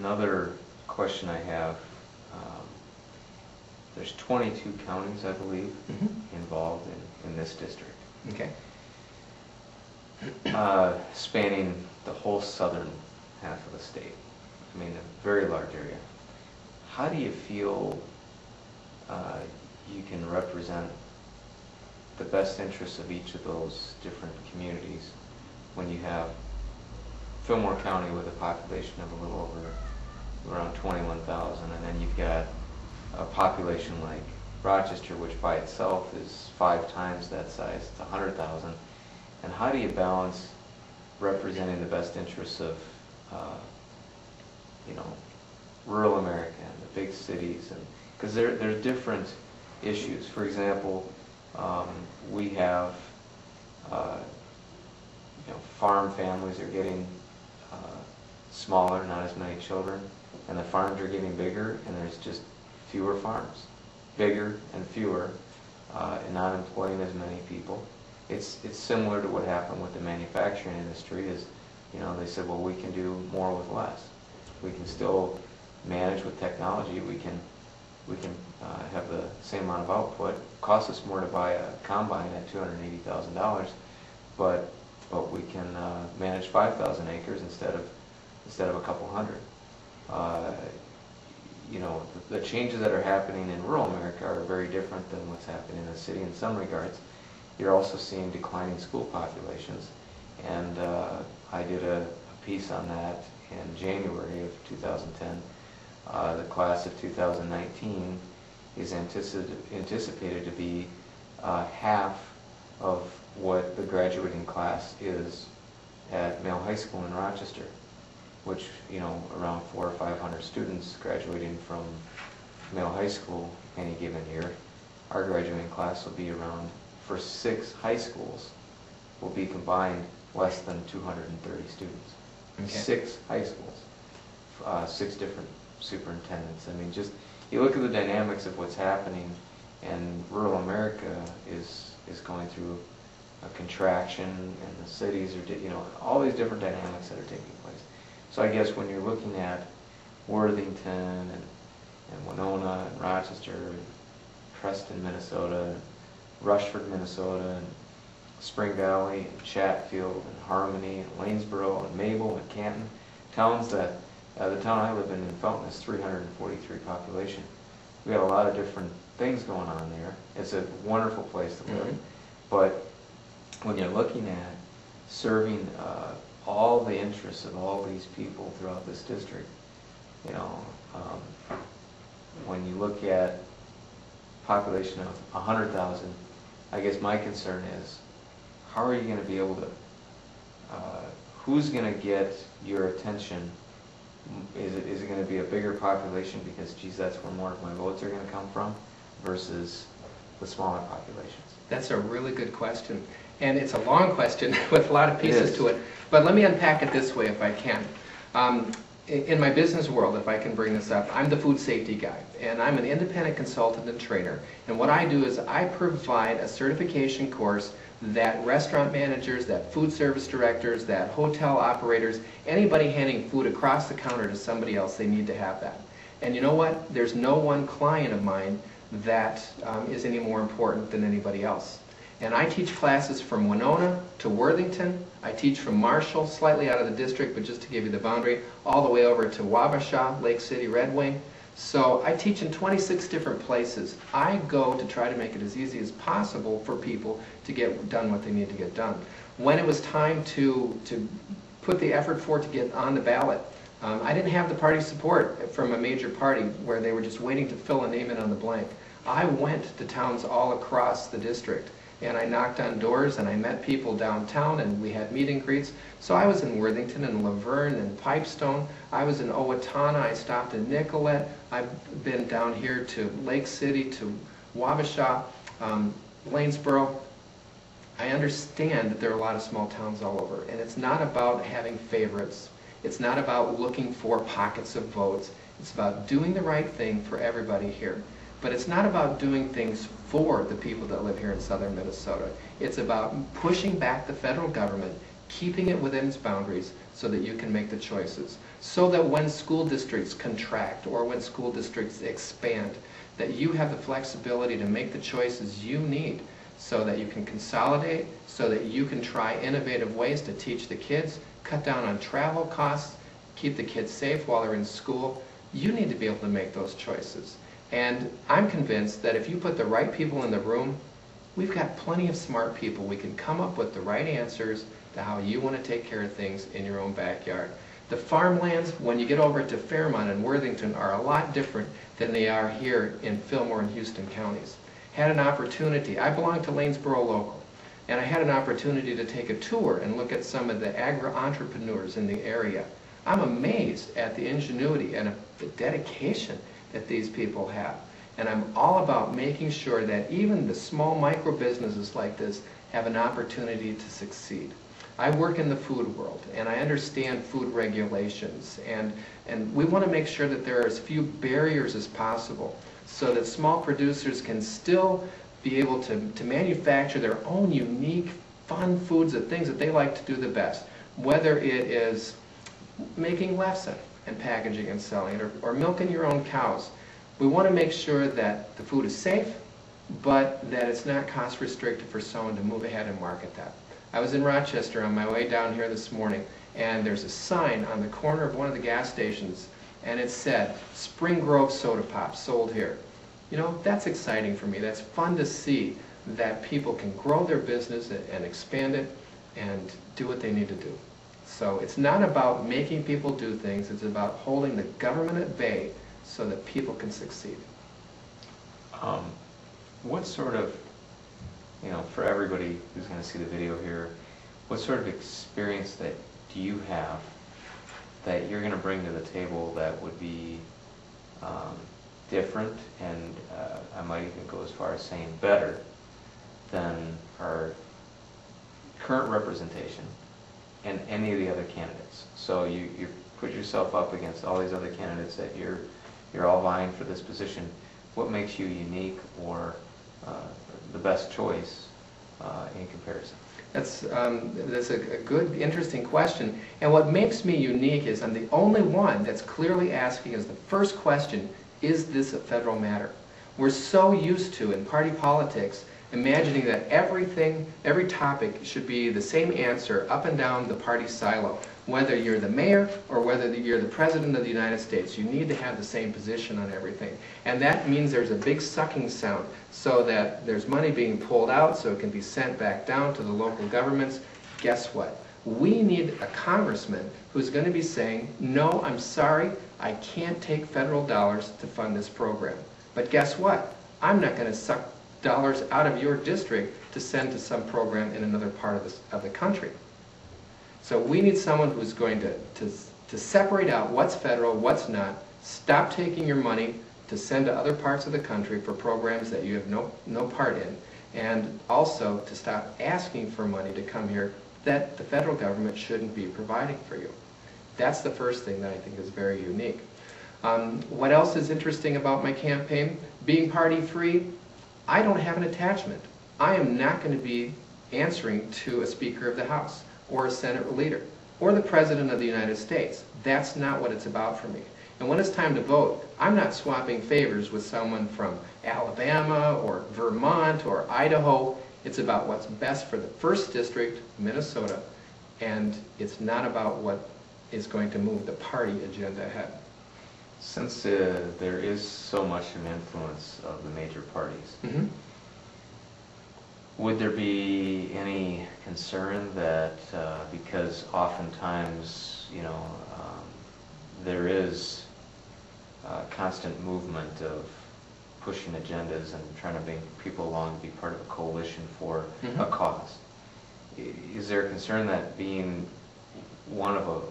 another question I have, there's 22 counties, I believe, involved in this district. Okay. Spanning the whole southern half of the state. I mean, a very large area. How do you feel you can represent the best interests of each of those different communities when you have Fillmore County with a population of a little over around 21,000, and then you've got a population like Rochester, which by itself is 5 times that size, it's 100,000. And how do you balance representing the best interests of, you know, rural America and the big cities, and because there's different issues. For example, we have, you know, farm families are getting smaller, not as many children, and the farms are getting bigger, and there's just fewer farms, bigger and fewer, and not employing as many people. It's similar to what happened with the manufacturing industry. Is, you know, they said, well, we can do more with less. We can still manage with technology. We can have the same amount of output. It costs us more to buy a combine at $280,000, but we can manage 5,000 acres instead of a couple hundred. You know, the changes that are happening in rural America are very different than what's happening in the city in some regards. You're also seeing declining school populations, and I did a piece on that in January of 2010. The class of 2019 is anticipated to be half of what the graduating class is at Male High School in Rochester, which, you know, around 400 or 500 students graduating from Male High School any given year. Our graduating class will be around, for 6 high schools, will be combined less than 230 students. Okay. 6 high schools, 6 different superintendents. I mean, just, you look at the dynamics of what's happening, and rural America is going through a contraction, and the cities are, you know, all these different dynamics that are taking place. So I guess when you're looking at Worthington and Winona and Rochester and Preston, Minnesota, and Rushford, Minnesota, and Spring Valley and Chatfield and Harmony and Lanesboro and Mabel and Canton, towns that, the town I live in Felton, is 343 population. We got a lot of different things going on there. It's a wonderful place to live. But when you're looking at serving all the interests of all these people throughout this district, you know, when you look at population of 100,000, I guess my concern is, how are you going to be able to, who's going to get your attention? Is it going to be a bigger population because, geez, that's where more of my votes are going to come from, versus the smaller populations? That's a really good question. And it's a long question with a lot of pieces to it. But let me unpack it this way if I can. In my business world, if I can bring this up, I'm the food safety guy, and I'm an independent consultant and trainer. And what I do is I provide a certification course that restaurant managers, that food service directors, that hotel operators, anybody handing food across the counter to somebody else, they need to have that. And you know what? There's no one client of mine that is any more important than anybody else. And I teach classes from Winona to Worthington. I teach from Marshall, slightly out of the district, but just to give you the boundary, all the way over to Wabasha, Lake City, Red Wing. So I teach in 26 different places. I go to try to make it as easy as possible for people to get done what they need to get done. When it was time to put the effort forth to get on the ballot, I didn't have the party support from a major party where they were just waiting to fill a name in on the blank. I went to towns all across the district, and I knocked on doors, and I met people downtown, and we had meet and greets. So I was in Worthington and Laverne and Pipestone. I was in Owatonna. I stopped in Nicollet. I've been down here to Lake City, to Wabasha, Lanesboro. I understand that there are a lot of small towns all over, and it's not about having favorites. It's not about looking for pockets of votes. It's about doing the right thing for everybody here. But it's not about doing things for the people that live here in southern Minnesota. It's about pushing back the federal government, keeping it within its boundaries so that you can make the choices. So that when school districts contract or when school districts expand, that you have the flexibility to make the choices you need so that you can consolidate, so that you can try innovative ways to teach the kids, cut down on travel costs, keep the kids safe while they're in school. You need to be able to make those choices. And I'm convinced that if you put the right people in the room, we've got plenty of smart people. We can come up with the right answers to how you want to take care of things in your own backyard. The farmlands, when you get over to Fairmont and Worthington, are a lot different than they are here in Fillmore and Houston counties. Had an opportunity, I belong to Lanesboro Local, and I had an opportunity to take a tour and look at some of the agri-entrepreneurs in the area. I'm amazed at the ingenuity and the dedication that these people have. And I'm all about making sure that even the small micro businesses like this have an opportunity to succeed. I work in the food world, and I understand food regulations, and we want to make sure that there are as few barriers as possible so that small producers can still be able to manufacture their own unique, fun foods, the things that they like to do the best, whether it is making lefse and packaging and selling it, or milking your own cows. We want to make sure that the food is safe, but that it's not cost restrictive for someone to move ahead and market that. I was in Rochester on my way down here this morning, and there's a sign on the corner of one of the gas stations, and it said, Spring Grove Soda Pop, sold here. You know, that's exciting for me. That's fun to see that people can grow their business and expand it and do what they need to do. So it's not about making people do things, it's about holding the government at bay so that people can succeed. What sort of, you know, for everybody who's going to see the video here, what sort of experience that do you have that you're going to bring to the table that would be different, and I might even go as far as saying better than our current representation and any of the other candidates? So you put yourself up against all these other candidates that you're all vying for this position. What makes you unique or the best choice in comparison? That's a good, interesting question. And what makes me unique is I'm the only one that's clearly asking as the first question, is this a federal matter? We're so used to, in party politics, imagining that everything, every topic should be the same answer up and down the party silo. Whether you're the mayor or whether you're the president of the United States, you need to have the same position on everything. And that means there's a big sucking sound so that there's money being pulled out so it can be sent back down to the local governments. Guess what? We need a congressman who's going to be saying, no, I'm sorry, I can't take federal dollars to fund this program. But guess what? I'm not going to suck dollars out of your district to send to some program in another part of the country. So we need someone who's going to separate out what's federal, what's not, stop taking your money to send to other parts of the country for programs that you have no part in, and also to stop asking for money to come here that the federal government shouldn't be providing for you. That's the first thing that I think is very unique. What else is interesting about my campaign? Being party-free, I don't have an attachment. I am not going to be answering to a Speaker of the House or a Senate leader or the President of the United States. That's not what it's about for me. And when it's time to vote, I'm not swapping favors with someone from Alabama or Vermont or Idaho. It's about what's best for the 1st District, Minnesota, and it's not about what is going to move the party agenda ahead. Since there is so much of an influence of the major parties, would there be any concern that because oftentimes, you know, there is constant movement of pushing agendas and trying to bring people along to be part of a coalition for a cause, is there a concern that being one of a